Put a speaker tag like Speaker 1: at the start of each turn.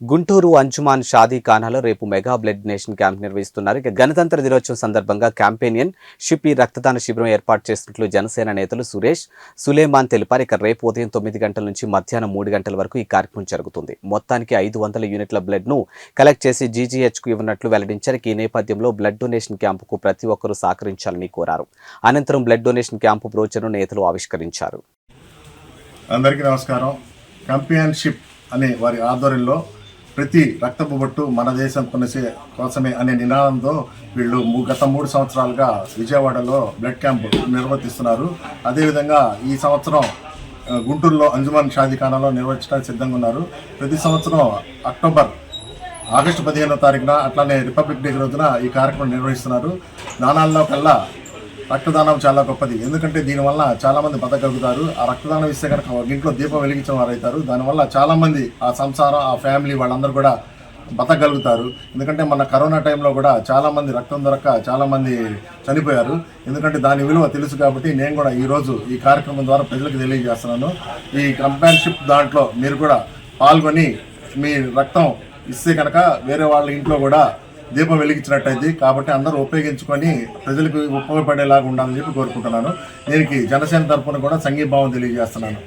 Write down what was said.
Speaker 1: గుంటూరు అంజుమాన్ షాదీ ఖానాలో రేపు mega blood donation camp నిర్వహిస్తున్నారు. ఇక గణతంత్ర దినోత్సవం సందర్భంగా క్యాంపెయిన్ షిప్ ఈ రక్తదాన శిబిరం ఏర్పాటు చేసినట్లు జనసేన నేతలు సురేష్ సులేమాన్ తెలిపారు. ఇక రేపు ఉదయం 9 గంటల నుంచి మధ్యాహ్నం 3 గంటల వరకు ఈ కార్యక్రమం జరుగుతుంది. మొత్తానికి 500 యూనిట్ల బ్లడ్ ను కలెక్ట్ చేసి జీజీహెచ్కు ఇవ్వనున్నట్లు వెల్లడించారు. ఈ నేపథ్యంలో బ్లడ్ డొనేషన్ క్యాంపుకు ప్రతి ఒక్కరూ సహకరించాలని కోరారు. అనంతరం బ్లడ్ డొనేషన్ క్యాంపు బ్రోచర్ను నేతలు ఆవిష్కరించారు.
Speaker 2: అందరికీ నమస్కారం. కంపెయిన్షిప్ అనే వారి ఆధ్వర్యంలో ప్రతి రక్తపు బొట్టు మన దేశం కోసమే అనే నినాదంతో వీళ్ళు గత 3 సంవత్సరాలుగా విజయవాడలో బ్లడ్ క్యాంప్ నిర్వర్తిస్తున్నారు. అదేవిధంగా ఈ సంవత్సరం గుంటూరులో అంజుమాన్ షాదీ ఖానాలో నిర్వహించడానికి సిద్ధంగా ఉన్నారు. ప్రతి సంవత్సరం ఆగస్టు 15వ తారీఖున అట్లానే రిపబ్లిక్ డే రోజున ఈ కార్యక్రమం నిర్వహిస్తున్నారు. దానాల్లో కల్లా రక్తదానం చాలా గొప్పది. ఎందుకంటే దీనివల్ల చాలామంది బతకగలుగుతారు. ఆ రక్తదానం ఇస్తే కనుక ఇంట్లో దీపం వెలిగించిన వారు అవుతారు. దానివల్ల చాలామంది ఆ సంసారం ఆ ఫ్యామిలీ వాళ్ళందరూ కూడా బతకగలుగుతారు. ఎందుకంటే మన కరోనా టైంలో కూడా చాలామంది రక్తం దొరక్క చాలామంది చనిపోయారు. ఎందుకంటే దాని విలువ తెలుసు కాబట్టి నేను కూడా ఈరోజు ఈ కార్యక్రమం ద్వారా ప్రజలకు తెలియజేస్తున్నాను. ఈ కంపెయిన్షిప్ దాంట్లో మీరు కూడా పాల్గొని మీ రక్తం ఇస్తే కనుక వేరే వాళ్ళ ఇంట్లో కూడా దీపం వెలిగించినట్టయితే కాబట్టి అందరూ ఉపయోగించుకొని ప్రజలకు ఉపయోగపడేలాగా ఉండాలని చెప్పి కోరుకుంటున్నాను. దీనికి జనసేన తరఫున కూడా సంఘీభావం తెలియజేస్తున్నాను.